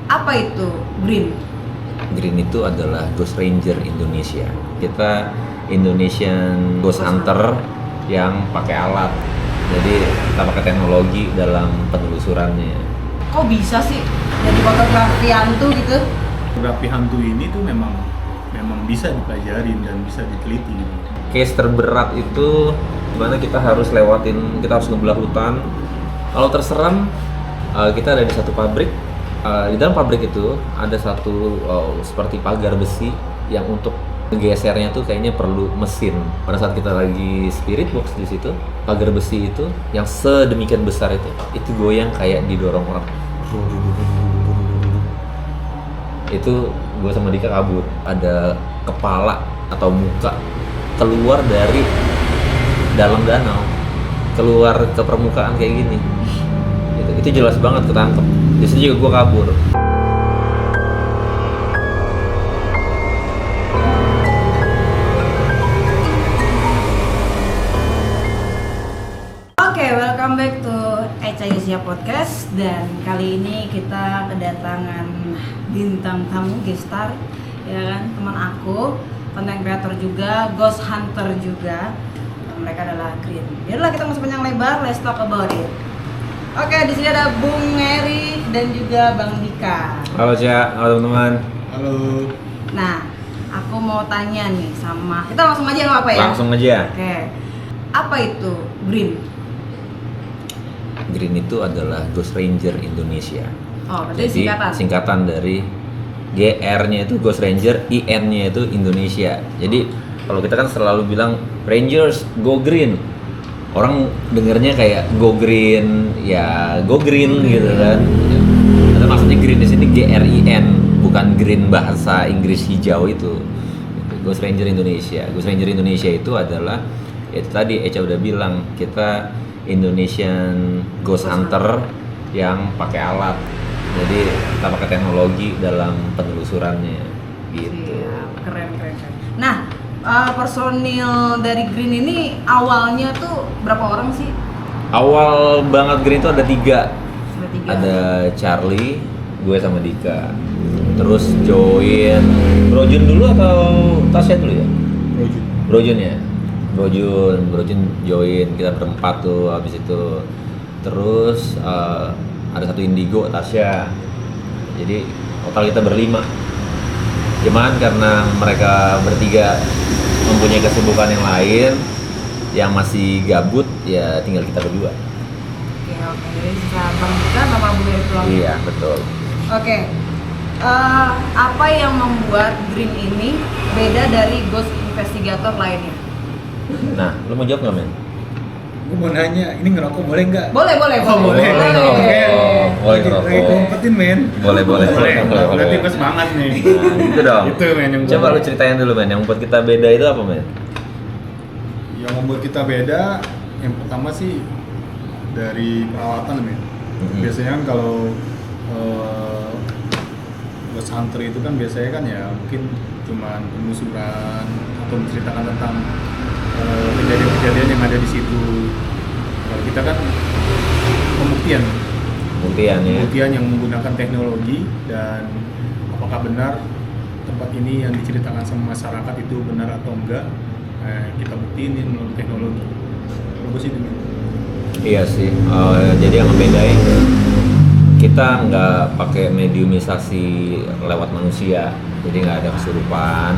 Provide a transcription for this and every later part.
Apa itu green? Green itu adalah Ghost Ranger Indonesia. Kita Indonesian Ghost Hunter yang pakai alat. Jadi kita pakai teknologi dalam penelusurannya. Kok bisa sih jadi fotografi hantu gitu? Fotografi hantu ini tuh memang bisa dipelajarin dan bisa diteliti gitu. Case terberat itu dimana kita harus ngebelah hutan. Kalau terseram, kita ada di satu pabrik. Di dalam pabrik itu ada satu seperti pagar besi yang untuk gesernya tuh kayaknya perlu mesin. Pada saat kita lagi spirit box di situ, pagar besi itu yang sedemikian besar itu goyang kayak didorong orang. Itu gue sama Dika kabur. Ada kepala atau muka keluar dari dalam danau, keluar ke permukaan kayak gini. Itu jelas banget ketangkep. Di situ juga gue kabur. Oke, welcome back to Eca Yusia Podcast. Dan kali ini kita kedatangan bintang tamu gestar, ya kan, teman aku, content creator juga, ghost hunter juga. Mereka adalah Green. Biarlah kita masuk panjang lebar, let's talk about it. Oke, di sini ada Bung Heri dan juga Bang Dika. Halo Cia, halo teman-teman. Halo. Nah, aku mau tanya nih sama, kita langsung aja nggak apa ya? Langsung aja. Oke, apa itu Green? Green itu adalah Ghost Ranger Indonesia. Oh, berarti Jadi singkatan. singkatan dari GR-nya itu Ghost Ranger, IN-nya itu Indonesia. Jadi kalau kita kan selalu bilang Rangers go green. Orang dengernya kayak go green, ya go green gitu kan. Ada maksudnya green di sini GRIN, bukan green bahasa Inggris hijau itu. Ghost Ranger Indonesia. Ghost Ranger Indonesia itu adalah itu tadi Eca udah bilang, kita Indonesian Ghost Hunter yang pakai alat. Jadi kita pakai teknologi dalam penelusurannya gitu. Iya, keren. Nah, personil dari Green ini awalnya tuh berapa orang sih? Awal banget Green itu ada 3. Ada 3. Ada Charlie, gue sama Dika. Terus join Brojun dulu atau Tasya dulu ya? Brojun ya? Brojun join, kita berempat tuh habis itu. Terus ada satu Indigo, Tasya. Jadi total kita berlima. Cuman karena mereka bertiga mempunyai kesibukan yang lain, yang masih gabut, ya tinggal kita berdua. Oke. Jadi sisa Bang Dika sama Bu Heri pulang. Iya, betul. Oke. Apa yang membuat Green ini beda dari ghost investigator lainnya? Nah, lu mau jawab nggak, men? Gue mau nanya, ini ngerokok boleh nggak? Boleh. Oh, boleh. Boleh ngerokok. Lagi ngumpetin, men. Boleh. Berarti gue semangat nih. Nah, gitu dong. Itu, men, yang Coba lu ceritain dulu, men, yang membuat kita beda itu apa, men? Yang membuat kita beda, yang pertama sih dari perawatan, men. Biasanya kan kalau Ghost Hunter itu kan biasanya kan ya mungkin cuman penelusuran atau menceritakan tentang kejadian-kejadian yang ada di situ. Kalau kita kan pembuktian yang menggunakan teknologi, dan apakah benar tempat ini yang diceritakan sama masyarakat itu benar atau enggak, kita buktiin melalui teknologi. Bagus sih itu. Iya sih, jadi yang membedain kita nggak pakai mediumisasi lewat manusia, jadi nggak ada kesurupan.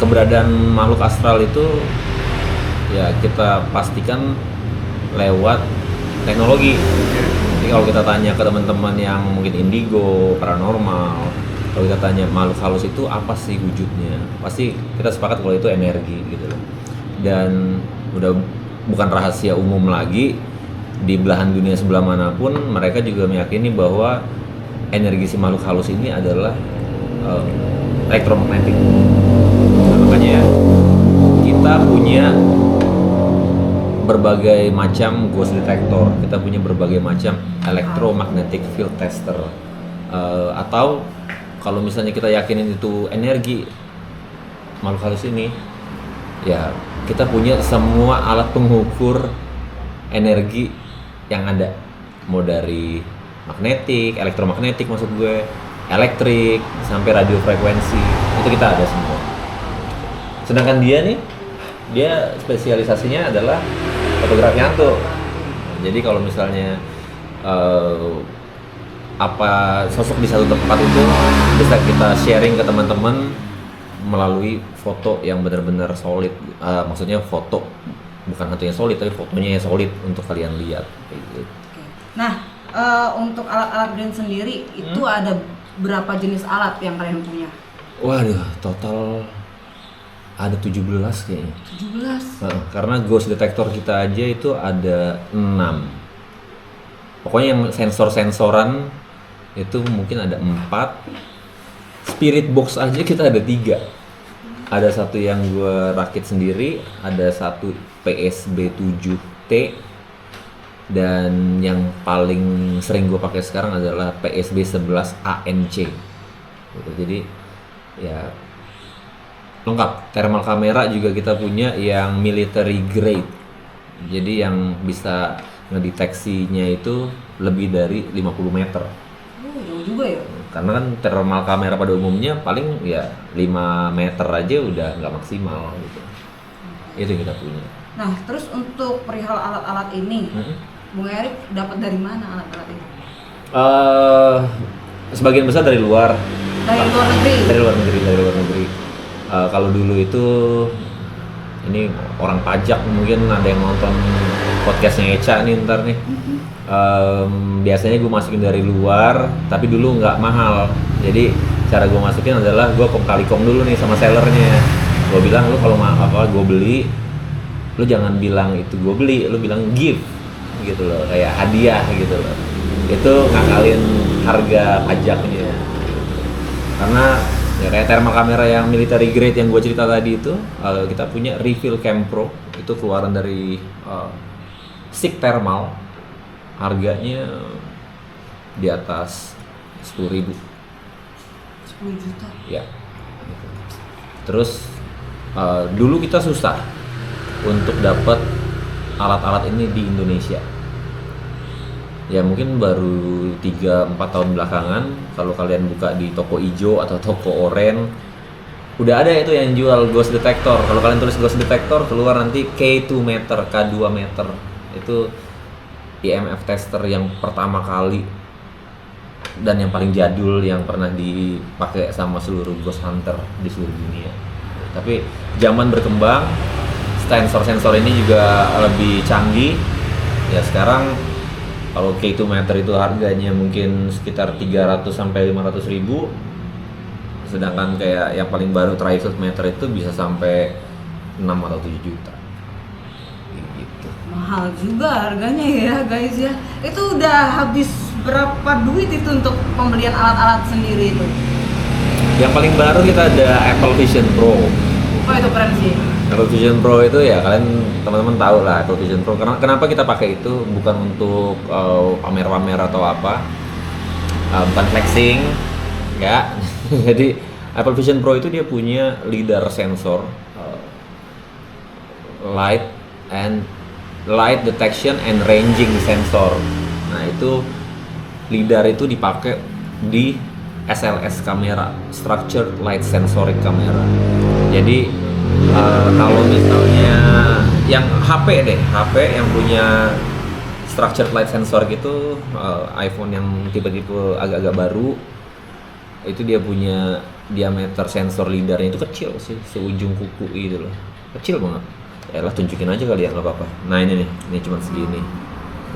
Keberadaan makhluk astral itu ya kita pastikan lewat teknologi. Jadi kalau kita tanya ke teman-teman yang mungkin indigo, paranormal, kalau kita tanya makhluk halus itu apa sih wujudnya, pasti kita sepakat kalau itu energi gitu loh. Dan udah bukan rahasia umum lagi, di belahan dunia sebelah manapun mereka juga meyakini bahwa energi si makhluk halus ini adalah elektromagnetik. Nah, makanya kita punya berbagai macam ghost detector, kita punya berbagai macam electromagnetic field tester, atau kalau misalnya kita yakinin itu energi makhluk halus ini, ya kita punya semua alat pengukur energi yang ada, mau dari magnetik, elektromagnetik maksud gue, elektrik, sampai radio frekuensi, itu kita ada semua. Sedangkan dia nih, dia spesialisasinya adalah fotografi hantu. Jadi kalau misalnya apa sosok di satu tempat itu bisa kita sharing ke teman-teman melalui foto yang benar-benar solid. Maksudnya foto bukan hantunya solid, tapi fotonya yang solid untuk kalian lihat. Gitu. Nah, untuk alat-alat brand sendiri itu ada berapa jenis alat yang kalian punya? Waduh, total ada 17 kayaknya. 17. Karena ghost detector kita aja itu ada 6. Pokoknya yang sensor-sensoran itu mungkin ada 4. Spirit box aja kita ada 3. Ada satu yang gue rakit sendiri, ada satu PSB7T, dan yang paling sering gue pakai sekarang adalah PSB11 ANC. Gitu. Jadi ya lengkap. Thermal kamera juga kita punya yang military grade. Jadi yang bisa ngedeteksinya itu lebih dari 50 meter. Jauh juga ya? Karena kan thermal kamera pada umumnya paling ya 5 meter aja udah nggak maksimal gitu. Itu yang kita punya. Nah, terus untuk perihal alat-alat ini, Bung Erik dapat dari mana alat-alat ini? Sebagian besar dari luar. Dari luar negeri? Dari luar negeri. Kalau dulu itu ini orang pajak, mungkin ada yang nonton podcastnya Eca nih ntar nih. Biasanya gue masukin dari luar, tapi dulu nggak mahal. Jadi cara gue masukin adalah gue kong kali kong dulu nih sama sellernya. Gue bilang, lu kalau gue beli, lu jangan bilang itu gue beli, lu bilang gift gitu loh, kayak hadiah gitu loh. Itu ngakalin harga pajaknya. Karena ya kayak thermal kamera yang military grade yang gue cerita tadi itu, kita punya Reveal Cam Pro, itu keluaran dari Sig Thermal, harganya di atas 10.000. 10 juta? Ya. Terus dulu kita susah untuk dapat alat-alat ini di Indonesia. Ya mungkin baru 3-4 tahun belakangan, kalau kalian buka di toko ijo atau toko oren, udah ada itu yang jual ghost detector. Kalau kalian tulis ghost detector, keluar nanti K2 meter, K2 meter. Itu EMF tester yang pertama kali dan yang paling jadul yang pernah dipakai sama seluruh ghost hunter di seluruh dunia. Tapi zaman berkembang, sensor-sensor ini juga lebih canggih. Ya sekarang kalau K2 meter itu harganya mungkin sekitar 300 sampai 500 ribu, sedangkan kayak yang paling baru Trisus meter itu bisa sampai 6 atau 7 juta. Gitu. Mahal juga harganya ya guys ya. Itu udah habis berapa duit itu untuk pembelian alat-alat sendiri itu? Yang paling baru kita ada Apple Vision Pro. Oh itu keren sih. Apple Vision Pro itu ya kalian teman-teman tahu lah Apple Vision Pro. Kenapa kita pakai itu? Bukan untuk pamer-pamer atau apa, bukan flexing, ya. Jadi Apple Vision Pro itu dia punya lidar sensor, light detection and ranging sensor. Nah itu lidar itu dipakai di SLS kamera, Structured Light Sensoric Camera. Jadi kalau misalnya yang HP yang punya structured light sensor gitu, iPhone yang tipe-tipe agak-agak baru, itu dia punya diameter sensor lidarnya itu kecil sih, seujung kuku gitu loh, kecil banget. Ya lah tunjukin aja kali ya, nggak apa-apa. Nah ini nih, ini cuma segini,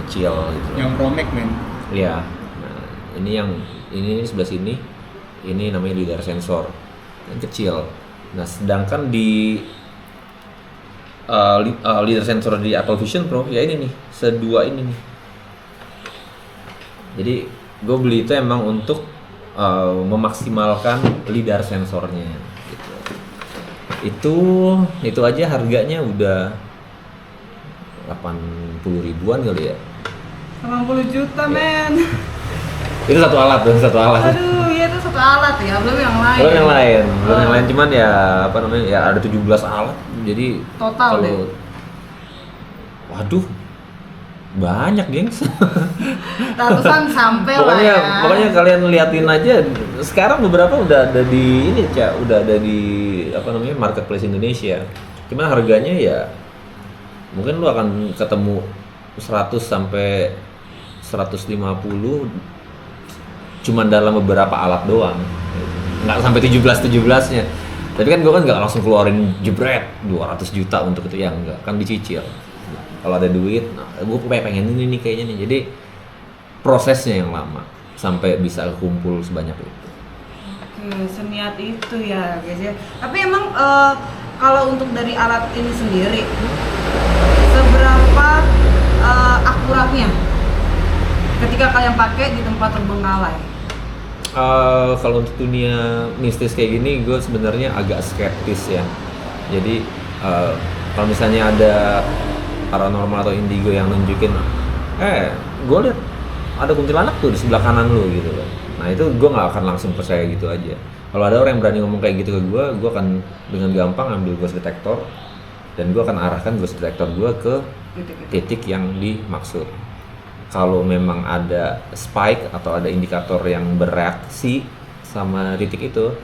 kecil gitu. Yang Promax men. Iya. Nah, ini sebelah sini, ini namanya lidar sensor yang kecil. Nah, sedangkan di lidar sensor di Apple Vision Pro ya ini nih, sedua ini nih. Jadi gue beli itu emang untuk memaksimalkan lidar sensornya. Gitu. Itu aja harganya udah 80 ribuan kali ya. 80 juta men. Itu satu alat. Aduh, iya itu satu alat ya, belum yang lain. Belum yang lain, cuman ya apa namanya, ya ada 17 alat. Jadi Total kalau deh. waduh, Banyak, gengs. Ratusan sampai lah Pokoknya ya. pokoknya kalian liatin aja. Sekarang beberapa udah ada di ini, Cak, udah ada di apa namanya marketplace Indonesia. Cuman harganya ya mungkin lu akan ketemu 100 sampai 150 cuman dalam beberapa alat doang. Nggak sampai 17-17-nya. Tapi kan gue kan nggak langsung keluarin jebret 200 juta untuk itu, ya enggak, kan dicicil. Kalau ada duit, nah, gue pengen ini nih kayaknya nih. Jadi prosesnya yang lama sampai bisa kumpul sebanyak itu. Oke, seniat itu ya guys ya. Tapi emang kalau untuk dari alat ini sendiri, seberapa akuratnya ketika kalian pakai di tempat terbengkalai? Kalau untuk dunia mistis kayak gini, gue sebenarnya agak skeptis ya. Jadi kalau misalnya ada paranormal atau indigo yang nunjukin, gue liat ada kuntilanak tuh di sebelah kanan lu gitu loh. Nah itu gue nggak akan langsung percaya gitu aja. Kalau ada orang yang berani ngomong kayak gitu ke gue akan dengan gampang ambil ghost detector dan gue akan arahkan ghost detector gue ke titik yang dimaksud. Kalau memang ada spike atau ada indikator yang bereaksi sama titik itu,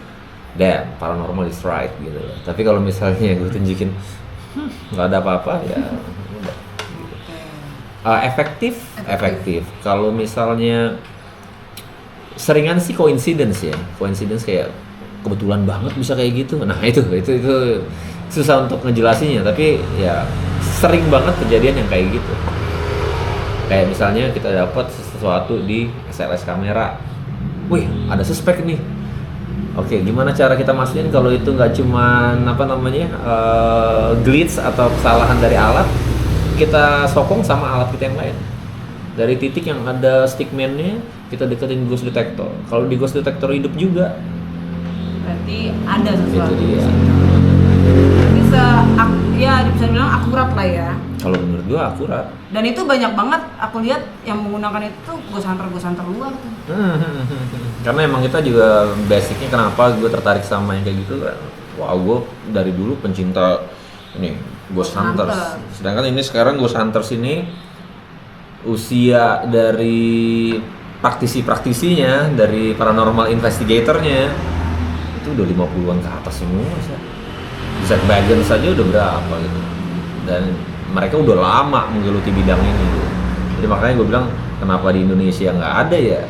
damn, paranormal is right gitu loh. Tapi kalau misalnya gue tunjukin nggak ada apa-apa, ya udah. Efektif. Kalau misalnya seringan sih coincidence ya, kayak kebetulan banget bisa kayak gitu. Nah itu susah untuk ngejelasinnya, tapi ya sering banget kejadian yang kayak gitu. Kayak misalnya kita dapat sesuatu di SLS kamera, wih ada suspek nih. Oke, gimana cara kita mastiin kalau itu nggak cuman glitch atau kesalahan dari alat? Kita sokong sama alat kita yang lain. Dari titik yang ada stickman-nya, kita deketin ghost detector. Kalau di ghost detector hidup juga, Berarti ada itu sesuatu. dia. Ya bisa bilang akurat lah ya. Kalau menurut gua akurat. Dan itu banyak banget aku lihat yang menggunakan itu ghost hunter luar tuh. Karena emang kita juga basicnya kenapa gue tertarik sama yang kayak gitu, wah gue dari dulu pencinta ini Ghost Hunters. Sedangkan ini sekarang Ghost Hunters ini usia dari praktisinya, dari paranormal investigatornya itu udah 50-an ke atas semua sih. Zack Bagans saja udah berapa gitu. Dan mereka udah lama menggeluti bidang ini gitu. Jadi makanya gue bilang kenapa di Indonesia nggak ada ya.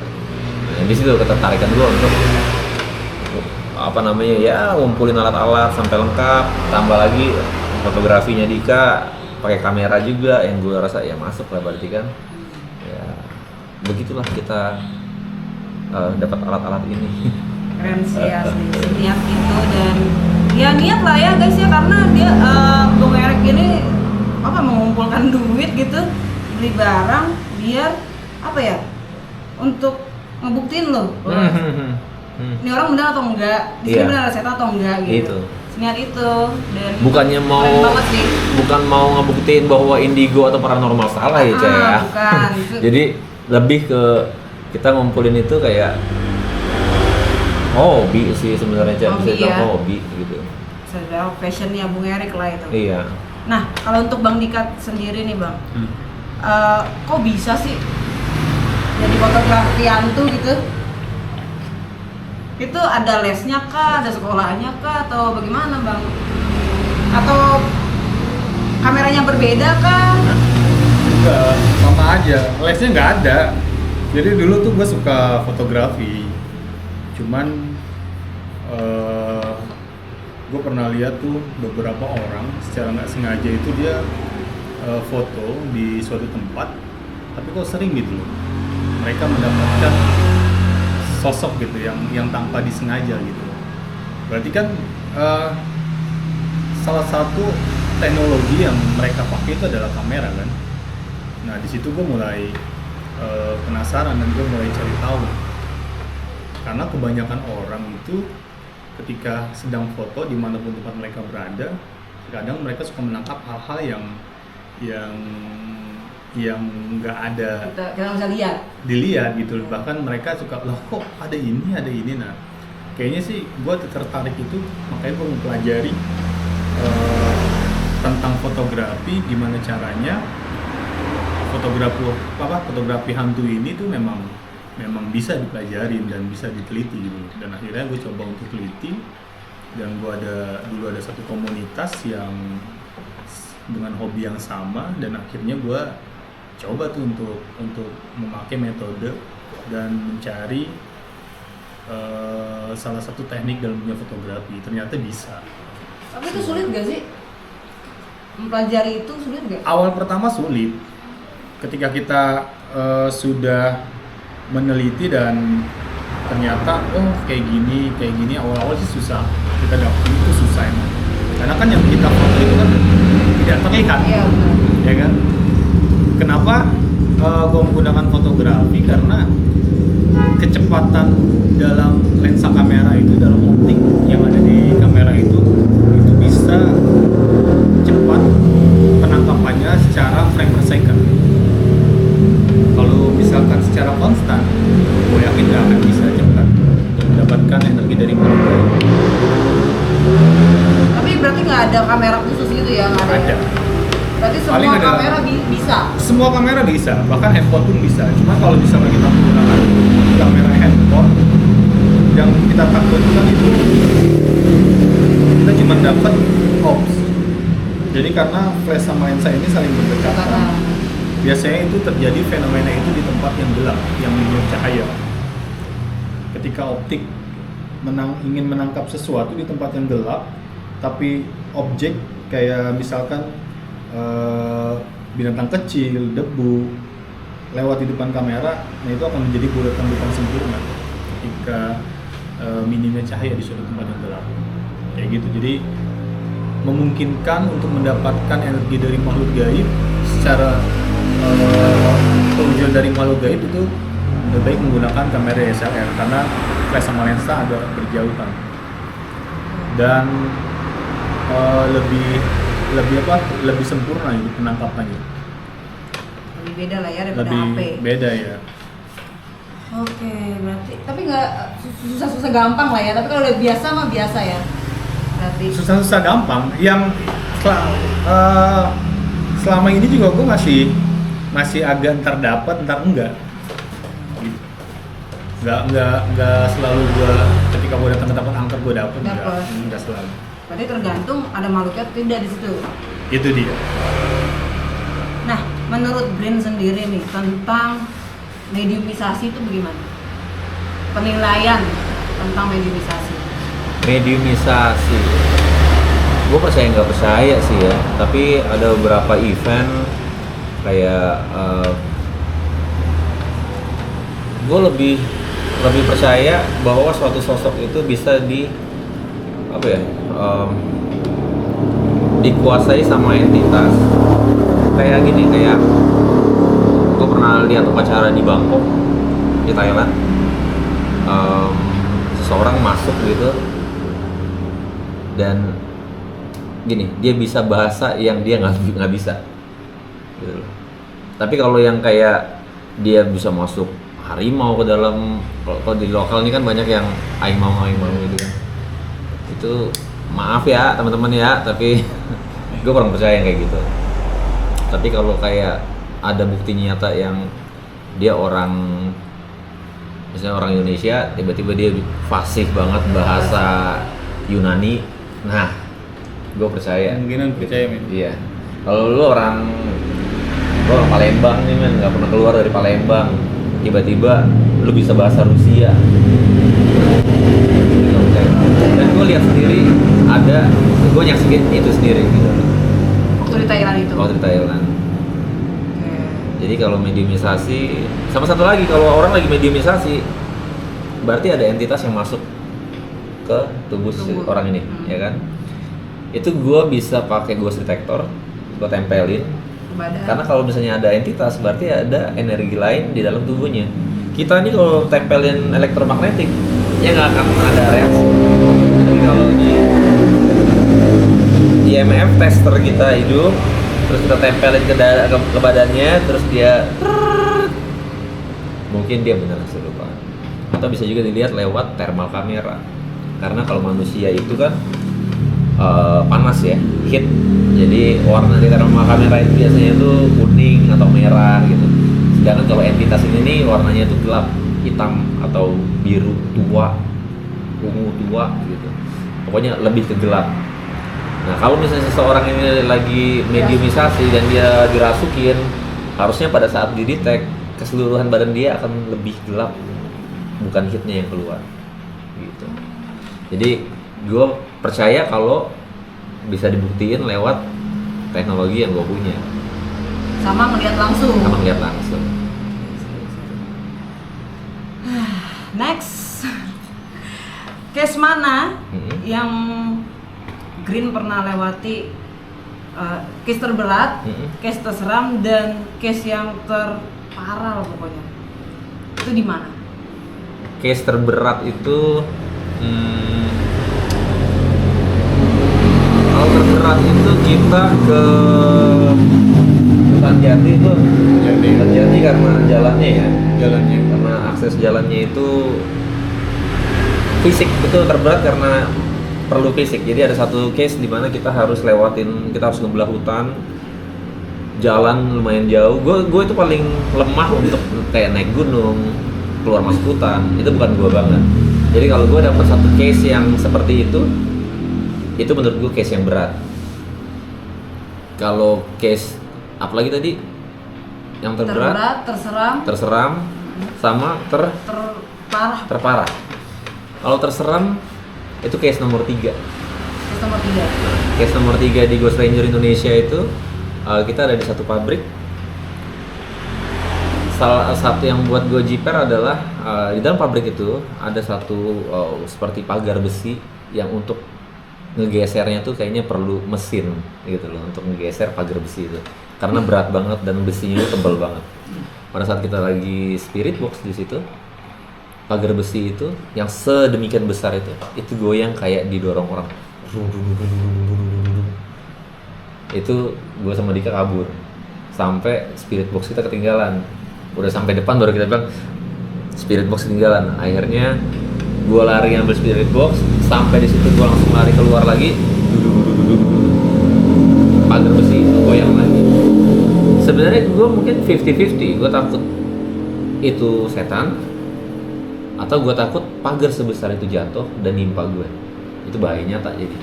Nah, di situ ketertarikan gue untuk ngumpulin alat-alat sampai lengkap, tambah lagi fotografinya Dika pakai kamera juga yang gue rasa ya masuk lah, berarti kan ya begitulah kita dapat alat-alat ini. Keren sih asli, niat itu dan ya niat lah ya guys ya, karena dia Bung Erik ini mengumpulkan duit gitu, beli barang biar untuk ngebuktiin loh ini orang benar atau enggak, di sini benar ada setan atau enggak gitu. Niat itu dan bukan mau ngebuktiin bahwa indigo atau paranormal salah ya, Cah ya. Bukan. Jadi lebih ke kita ngumpulin itu kayak hobi sih sebenarnya, Cah. Bisa dibilang hobi gitu. Sedang passionnya Bung Erik lah itu. Iya. Nah, kalau untuk Bang Dika sendiri nih Bang, kok bisa sih jadi fotografi hantu gitu? Itu ada lesnya kah, ada sekolahnya kah, atau bagaimana Bang? Atau kameranya berbeda kah? Enggak, sama aja, lesnya nggak ada. Jadi dulu tuh gue suka fotografi, cuman gue pernah lihat tuh beberapa orang secara nggak sengaja itu dia foto di suatu tempat, tapi kok sering gitu loh mereka mendapatkan sosok gitu yang tanpa disengaja gitu. Berarti kan salah satu teknologi yang mereka pakai itu adalah kamera kan. Nah di situ gue mulai penasaran dan gue mulai cari tahu, karena kebanyakan orang itu ketika sedang foto dimanapun tempat mereka berada, kadang mereka suka menangkap hal-hal yang nggak ada Kita bisa lihat. dilihat gitu. Bahkan mereka suka, loh kok ada ini. Nah kayaknya sih gue tertarik itu, makanya gue mempelajari tentang fotografi, gimana caranya fotografi hantu ini tuh memang bisa dipelajarin dan bisa diteliti gitu. Dan akhirnya gue coba untuk teliti, dan gue dulu ada satu komunitas yang dengan hobi yang sama, dan akhirnya gue coba tuh untuk memakai metode dan mencari salah satu teknik dalam dunia fotografi. Ternyata bisa. Tapi itu sulit gak sih? Mempelajari itu sulit gak? Awal pertama sulit. Ketika kita sudah meneliti dan ternyata kayak gini awal-awal sih susah. Kita dapet itu susah emang. Karena kan yang kita foto itu kan tidak terlihat. Iya benar. Ya kan? Kenapa gue menggunakan fotografi? Karena kecepatan dalam lensa kamera itu, dalam optik yang ada di kamera itu bisa cepat penangkapannya secara frame per second. Kalau misalkan secara konstan, gue yakin nggak akan bisa cepat untuk mendapatkan energi dari makhluk. Tapi berarti nggak ada kamera khusus gitu ya? Nggak ada. Ada. Berarti Paling semua ada. kamera bisa. Semua kamera bisa, bahkan handphone pun bisa. Cuma kalau misalnya kita menggunakan kamera handphone, yang kita takutkan itu kita cuma dapat ops. Jadi karena flash sama lensa ini saling berdekatan, biasanya itu terjadi fenomena itu di tempat yang gelap, yang minim cahaya. Ketika optik ingin menangkap sesuatu di tempat yang gelap, tapi objek kayak misalkan binatang kecil, debu lewat di depan kamera, nah itu akan menjadi bulatan sempurna ketika minimnya cahaya di suatu tempat yang gelap. Kayak gitu. Jadi memungkinkan untuk mendapatkan energi dari makhluk gaib secara pengujian dari makhluk gaib itu lebih baik menggunakan kamera DSLR karena flash sama lensa agak berjauhan dan lebih sempurna gitu penangkapannya. Lebih beda lah ya daripada Lebih HP. beda ya. Oke, berarti tapi nggak susah-susah gampang lah ya. Tapi kalau udah biasa mah biasa ya. Berarti Susah-susah gampang. Yang selama ini juga gue masih agak ntar dapat, ntar enggak. Gitu. Nggak selalu gue ketika gue datang ke tempat angker gue dapet. Enggak selalu. berarti tergantung ada makhluknya atau tidak di situ. Itu dia. Nah, menurut Brin sendiri nih tentang mediumisasi itu bagaimana? Penilaian tentang mediumisasi. Mediumisasi, gue percaya nggak percaya sih ya, tapi ada beberapa event kayak gue lebih percaya bahwa suatu sosok itu bisa dikuasai sama entitas. Kayak gini, kayak gue pernah lihat upacara di Bangkok di Thailand, seseorang masuk gitu dan gini, dia bisa bahasa yang dia nggak bisa gitu. Tapi kalau yang kayak dia bisa masuk harimau ke dalam, kalau di lokal ini kan banyak yang aing mau gitu kan, itu maaf ya teman-teman ya, tapi gue kurang percaya yang kayak gitu. Tapi kalau kayak ada bukti nyata yang dia misalnya orang Indonesia, tiba-tiba dia fasih banget bahasa Yunani, nah gue percaya. Kemungkinan percaya men. Iya. Kalau lu orang Palembang nih men, nggak pernah keluar dari Palembang, tiba-tiba lu bisa bahasa Rusia, dan gue lihat sendiri gue nyaksiin itu sendiri gitu. Waktu di Thailand itu. Waktu di Thailand. Oke. Jadi kalau mediumisasi, sama satu lagi, kalau orang lagi mediumisasi, berarti ada entitas yang masuk ke tubuh si orang ini, ya kan? Itu gue bisa pakai ghost detector, gue tempelin. Badan. Karena kalau misalnya ada entitas, berarti ada energi lain di dalam tubuhnya. Kita ini kalau tempelin elektromagnetik, ya nggak akan ada reaksi. Jadi kalau di IMF tester kita hidup, terus kita tempelin ke badannya, terus dia mungkin dia benar kesurupan. Atau bisa juga dilihat lewat thermal kamera. Karena kalau manusia itu kan panas ya, heat. Jadi warna di termal kamera itu biasanya tuh kuning atau merah gitu. Sedangkan kalau entitas ini nih warnanya tuh gelap, hitam atau biru tua, ungu tua gitu. Pokoknya lebih ke gelap. Nah, kalau misalnya seseorang ini lagi mediumisasi dan dia dirasukin, harusnya pada saat didetek keseluruhan badan dia akan lebih gelap, bukan heatnya yang keluar gitu. Jadi gue percaya kalau bisa dibuktiin lewat teknologi yang gue punya Sama ngeliat langsung. sama ngeliat langsung. Next, case mana Mm-mm. yang Green pernah lewati? Case terberat, Mm-mm. case terseram, dan case yang terparah lah pokoknya. Itu di mana? Case terberat itu kalau terberat itu kita ke Tanjati itu Jadi Tanjati karena jalannya ya, jalannya karena akses jalannya itu fisik, betul terberat karena perlu fisik. Jadi ada satu case di mana kita harus ngebelah hutan, jalan lumayan jauh. Gue itu paling lemah untuk kayak naik gunung, keluar masuk hutan, itu bukan gue banget. Jadi kalau gue dapet satu case yang seperti itu menurut gue case yang berat. Kalau case apalagi tadi yang terberat, terseram, sama terparah. terparah. Kalau terseram itu case nomor 3. Case nomor 3. Case nomor 3 di Ghost Ranger Indonesia itu kita ada di satu pabrik. Salah satu yang buat gue jiper adalah di dalam pabrik itu ada satu seperti pagar besi yang untuk ngegesernya tuh kayaknya perlu mesin gitu loh untuk ngegeser pagar besi itu karena berat banget dan besinya itu tebal banget. Pada saat kita lagi spirit box di situ, pagar besi itu yang sedemikian besar itu goyang kayak didorong orang. Itu gue sama Dika kabur sampai spirit box kita ketinggalan. Udah sampai depan baru kita bilang spirit box ketinggalan. Akhirnya gue lari ngambil spirit box, sampai di situ gue langsung lari keluar lagi. Pagar besi itu goyang lagi. Sebenarnya gue mungkin 50-50. Gue takut itu setan atau gue takut pagar sebesar itu jatuh dan nimpa gue. Itu bahaya nyata jadi.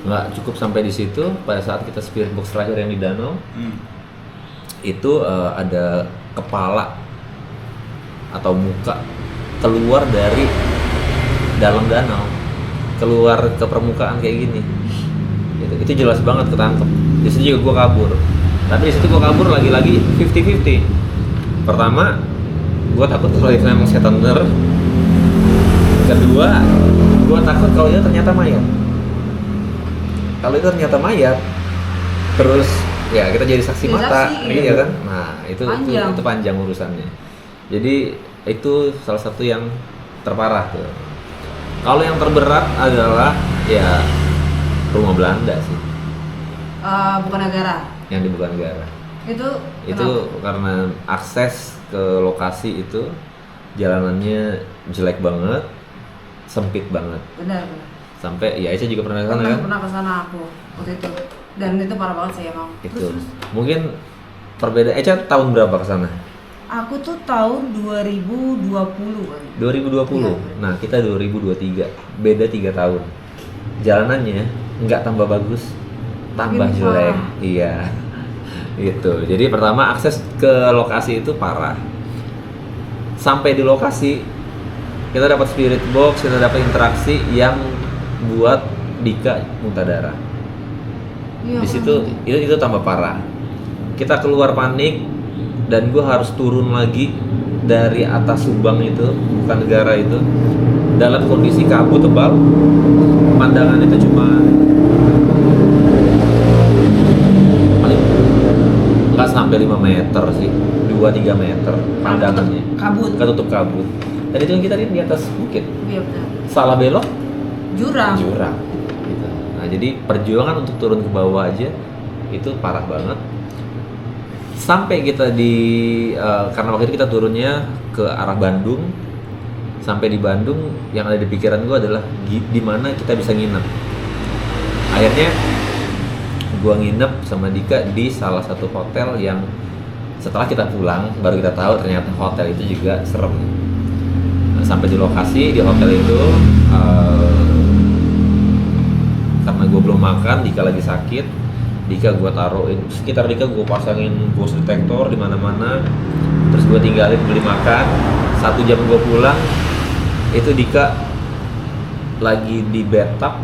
Nggak cukup sampai di situ. Pada saat kita spirit box terakhir yang di danau, itu ada kepala atau muka keluar dari dalam danau, keluar ke permukaan kayak gini. Itu jelas banget ketangkep. Di situ juga gue kabur. Tapi di situ gue kabur lagi-lagi 50-50. Pertama, gue takut kalau itu memang setan bener. Kedua, gue takut kalau itu ternyata mayat. Kalau itu ternyata mayat, terus ya kita jadi saksi Jadi mata, saksi, iya gitu. kan? Nah itu panjang urusannya. Jadi itu salah satu yang terparah tuh. Kalau yang terberat adalah ya rumah Belanda sih, Bukan negara. yang di Bukanegara. Itu Karena akses ke lokasi itu jalanannya jelek banget, sempit banget. benar. Sampai ya Aisyah juga pernah ke sana kan? Pernah ke sana aku waktu itu. Dan itu parah banget sih emang. Itu Terus, mungkin perbedaan. Aisyah tahun berapa ke sana? aku tuh tahun 2020 kali. 2020. Iya. Nah, kita 2023. Beda 3 tahun. Jalanannya nggak tambah bagus, tambah Makin jelek. parah. Iya. Itu. Jadi pertama akses ke lokasi itu parah. Sampai di lokasi kita dapat spirit box, kita dapat interaksi yang buat Dika muntah darah. Iya, Di situ itu tambah parah. Kita keluar panik dan gue harus turun lagi dari atas Subang itu, Bukanegara itu, dalam kondisi kabut tebal. Pandangan itu cuma paling nggak sampai 5 meter sih, 2-3 meter pandangannya. Kabut. Ketutup kabut. Dan itu yang kita lihat di atas bukit. Iya benar. Salah belok Jurang. jurang gitu. Nah jadi perjuangan untuk turun ke bawah aja itu parah banget. Sampai kita karena waktu itu kita turunnya ke arah Bandung. Sampai di Bandung yang ada di pikiran gue adalah di mana kita bisa nginep. Akhirnya gua nginep sama Dika di salah satu hotel yang setelah kita pulang baru kita tahu ternyata hotel itu juga serem. Nah, sampai di lokasi di hotel itu karena gue belum makan, Dika lagi sakit, Dika gue taruhin sekitar Dika gue pasangin ghost detector di mana-mana, terus gue tinggalin beli makan. 1 jam gue pulang itu Dika lagi di bathtub,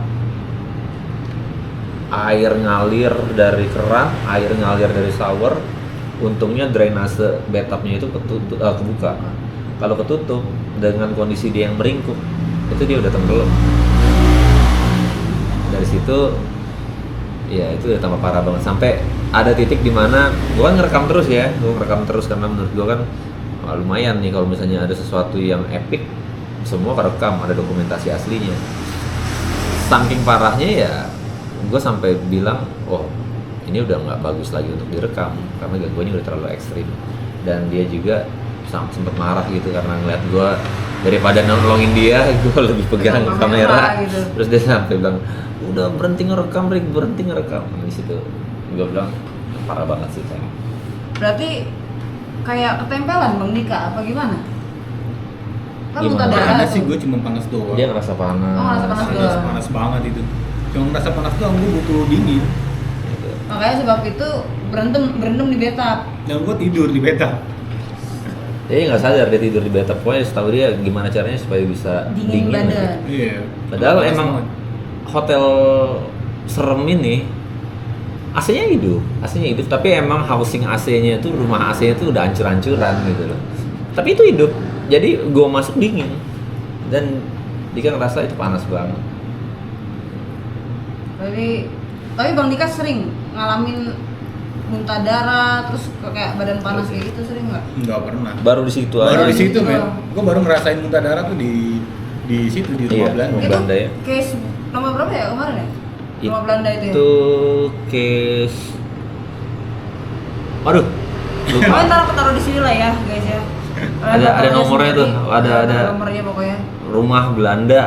air ngalir dari keran, air ngalir dari shower. Untungnya drainase bathtubnya itu kebuka. Kalau ketutup dengan kondisi dia yang meringkuk, itu dia udah tenggelam. Dari situ ya itu udah tambah parah banget, sampai ada titik di mana gue kan ngerekam terus ya, gue ngerekam terus karena menurut gue kan lumayan nih kalau misalnya ada sesuatu yang epic semua kerekam, ada dokumentasi aslinya. Saking parahnya ya gue sampai bilang, oh ini udah nggak bagus lagi untuk direkam karena gangguannya udah terlalu ekstrim. Dan dia juga sempet marah gitu karena ngeliat gue daripada nolongin dia, gue lebih pegang kamera gitu. Terus dia sampai bilang, udah berhenti ngerekam Rick, berhenti ngerekam. Di situ gue bilang parah banget sih Cang. Berarti kayak ketempelan Bang Dika apa gimana? Kan Gimana? muntah darah Panas sih, tuh. gue cuma panas doang. Dia ngerasa panas. Oh, ngerasa panas doang. Panas banget itu. Cuma ngerasa panas doang, gue butuh dingin. Gitu. Makanya sebab itu berendam di bathtub. Dan gue tidur di bathtub. Dia nggak sadar dia tidur di bathtub. Pokoknya setahu dia gimana caranya supaya bisa Dingin badan. aja. Iya. Padahal Panas emang banget. hotel serem ini AC-nya hidup, tapi emang housing AC-nya itu, rumah AC-nya itu udah hancur-hancuran gitu loh. Tapi itu hidup, jadi gua masuk dingin dan Dika ngerasa itu panas banget. Tapi Bang Dika sering ngalamin muntah darah terus kayak badan panas kayak gitu, sering nggak? Nggak pernah. Baru di situ Baru aja. di situ men. Oh. Gue baru ngerasain muntah darah tuh di situ di rumah Iya. Belanda. Rumah Itu Belanda ya. case nomor berapa ya kemarin ya? Rumah Belanda itu ya? Itu case. Aduh. Lupa. Oh, ntar aku taruh di sini lah ya guys ya. Ada nomornya tuh, ada nomornya pokoknya. Rumah Belanda.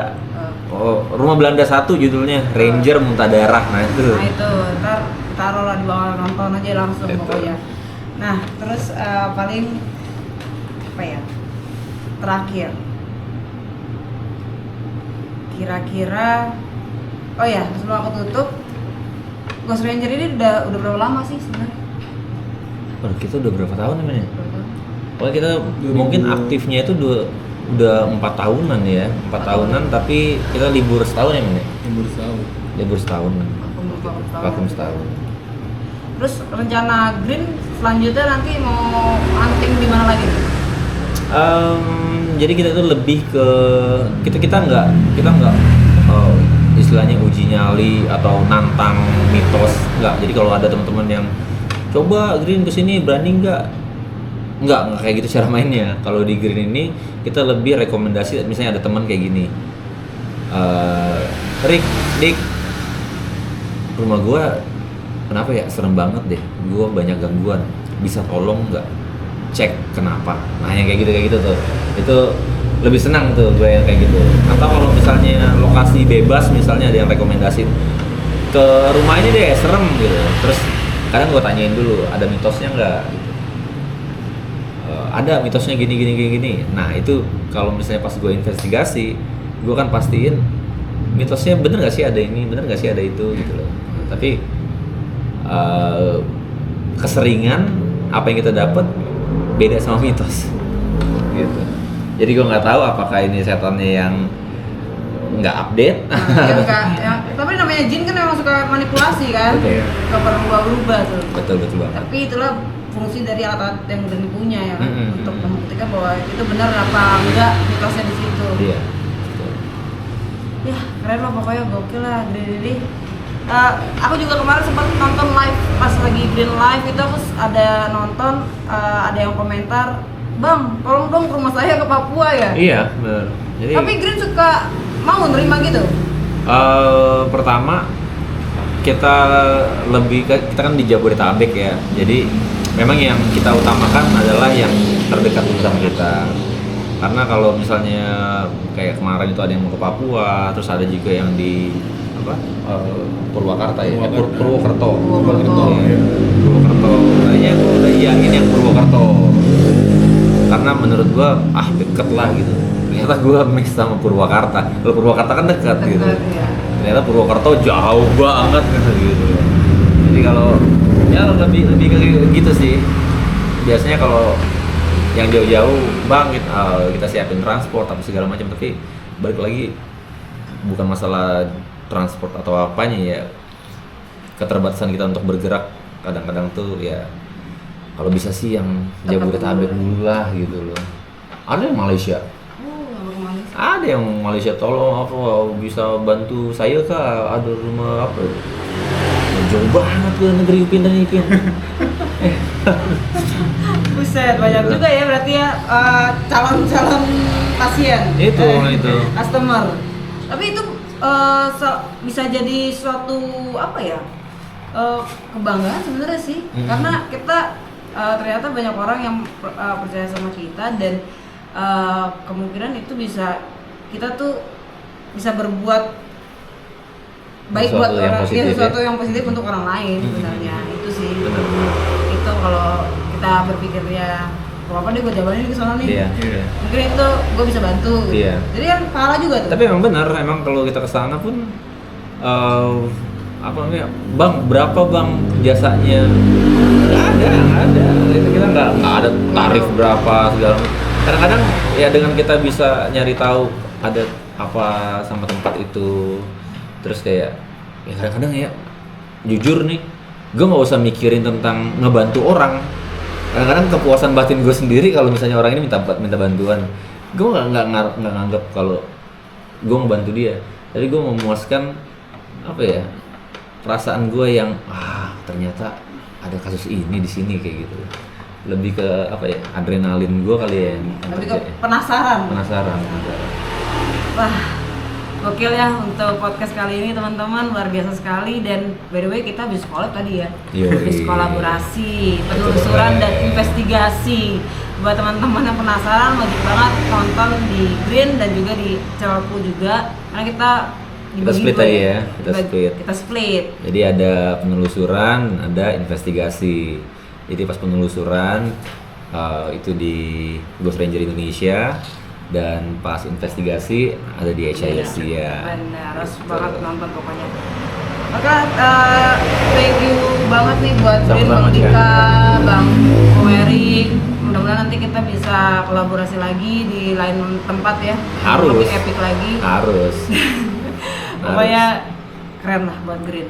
Oh, Rumah Belanda 1 judulnya, Ranger Muntah Darah. Nah itu. Nah itu, ntar taruh lah di bawah, nonton aja langsung Itu. pokoknya. Nah terus paling apa ya? Terakhir, kira-kira, oh ya sebelum aku tutup, Ghost Ranger ini udah berapa lama sih sebenarnya? Waduh, kita udah berapa tahun namanya? Berapa tahun? Pokoknya kita 2000. mungkin aktifnya itu udah 4 tahunan ya, 4 tahunan, tapi kita libur setahun ya Men ya? Yang baru tahu. Libur setahun, vakum Tahun. setahun. Terus rencana Green selanjutnya nanti mau hunting di mana lagi? Jadi kita tuh lebih ke kita nggak istilahnya uji nyali atau nantang mitos, nggak. Jadi kalau ada teman-teman yang coba Green kesini berani nggak kayak gitu cara mainnya. Kalau di Green ini kita lebih rekomendasi, misalnya ada teman kayak gini, Rick, Dik, rumah gua kenapa ya serem banget deh, gua banyak gangguan, bisa tolong nggak cek kenapa? Nah yang kayak gitu tuh, itu lebih senang tuh gue yang kayak gitu. Atau kalau misalnya lokasi bebas, misalnya ada yang rekomendasi ke rumah ini deh serem gitu, terus kadang gue tanyain dulu ada mitosnya nggak gitu. Ada mitosnya gini. Nah itu kalau misalnya pas gue investigasi, gue kan pastiin mitosnya bener nggak sih ada ini, bener nggak sih ada itu gitu loh. Tapi keseringan apa yang kita dapat beda sama mitos gitu. Jadi gue nggak tahu apakah ini setannya yang nggak update. Tapi namanya jin kan memang suka manipulasi kan, Betul. suka berubah-ubah tuh. betul banget. Tapi itulah fungsi dari alat-alat yang udah punya ya kan, Mm-mm. untuk membuktikan bahwa itu benar apa enggak mitosnya di situ. Iya. Betul. Ya keren lah pokoknya, gokil lah Green ini. Aku juga kemarin sempat nonton live pas lagi Green live itu, aku ada nonton, ada yang komentar, Bang, tolong dong ke rumah saya ke Papua ya. Iya, benar. Jadi Tapi Green suka mau nerima gitu. pertama kita kita kan di Jabodetabek ya. Jadi memang yang kita utamakan adalah yang terdekat dulu sama kita. Karena kalau misalnya kayak kemarin itu ada yang mau ke Papua, terus ada juga yang di apa? Purwakarta ya, Purwakarta. Purwokerto. Purwokerto. Iya. Purwokerto. Kayaknya gue udah iyain yang Purwokerto. Karena menurut gue deket lah gitu. Ternyata gue mix sama Purwakarta. Kalau Purwakarta kan dekat gitu. Dekat, ya. Ternyata Purwokerto jauh banget gitu. Jadi kalau ya lebih kayak gitu sih. Biasanya kalau yang jauh-jauh bang kita siapin transport apa segala macam, tapi balik lagi bukan masalah transport atau apanya ya, keterbatasan kita untuk bergerak kadang-kadang tuh ya. Kalau bisa sih yang Jabodetabek dulu lah gitu loh. Ada yang Malaysia, Abang Malaysia. ada yang Malaysia, tolong apa bisa bantu saya kah, ada rumah apa, jauh banget ke negeri Upin dan Ipin. Buset, banyak juga ya berarti ya calon-calon pasien. Itu. Customer. Tapi itu bisa jadi suatu apa ya? Kebanggaan sebenarnya sih. Karena kita ternyata banyak orang yang percaya sama kita dan kemungkinan itu bisa kita tuh bisa berbuat baik Sesuatu buat yang orang, positif sesuatu ya. yang positif untuk orang lain sebenarnya. Itu sih. Benar. Itu kalau kita berpikirnya apa deh gue jabanin ke sana nih. Iya. Iya. Mungkin itu gue bisa bantu. Iya. Jadi kan pahala juga tuh. Tapi emang benar, emang kalau kita kesana pun apa namanya, bang berapa bang jasanya? Nggak ada. Kita nggak ada tarif berapa segala macam. Kadang-kadang ya dengan kita bisa nyari tahu ada apa sama tempat itu, terus kayak ya kadang-kadang ya jujur nih, gue nggak usah mikirin tentang ngebantu orang. Kadang-kadang kepuasan batin gue sendiri kalau misalnya orang ini minta bantuan, gue nggak nganggap kalau gue ngebantu dia, tapi gue memuaskan apa ya, perasaan gue yang ternyata ada kasus ini di sini kayak gitu. Lebih ke apa ya, adrenalin gue kali ya yang Lebih kerja ke ya. penasaran. Penasaran. Wah, gokil ya untuk podcast kali ini teman-teman, luar biasa sekali. Dan by the way kita habis collab tadi ya. Yoi. Habis kolaborasi, penelusuran dan investigasi. Buat teman-teman yang penasaran, wajib banget nonton di Green dan juga di channelku juga. Karena kita dibagi split dua aja ya, Kita split. Jadi ada penelusuran, ada investigasi. Jadi pas penelusuran itu di Ghost Ranger Indonesia, dan pas investigasi ada di HIS ya. Benar, harus banget nonton pokoknya. Maka thank you banget nih buat Green, Sama-sama, Bang Dika, Bang Erik. Mudah-mudahan nanti kita bisa kolaborasi lagi di lain tempat ya. Harus. Lebih epic lagi. Harus. Pokoknya keren lah buat Green.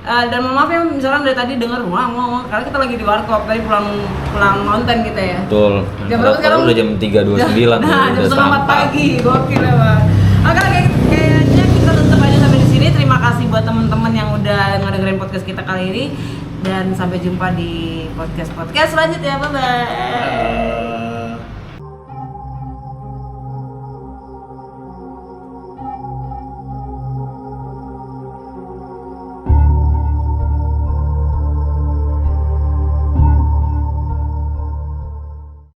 Dan mohon maaf ya misalkan dari tadi denger ngomong karena kita lagi di warkop, tadi pulang nonton kita ya. Betul. Jam berapa sekarang? Udah jam 3.29. Nah, jam udah setengah 4 sampai. pagi, gokil ya Bang. Oke, kayaknya kita tutup aja sampai di sini. Terima kasih buat teman-teman yang udah ngedengerin podcast kita kali ini, dan sampai jumpa di podcast selanjutnya. Bye bye.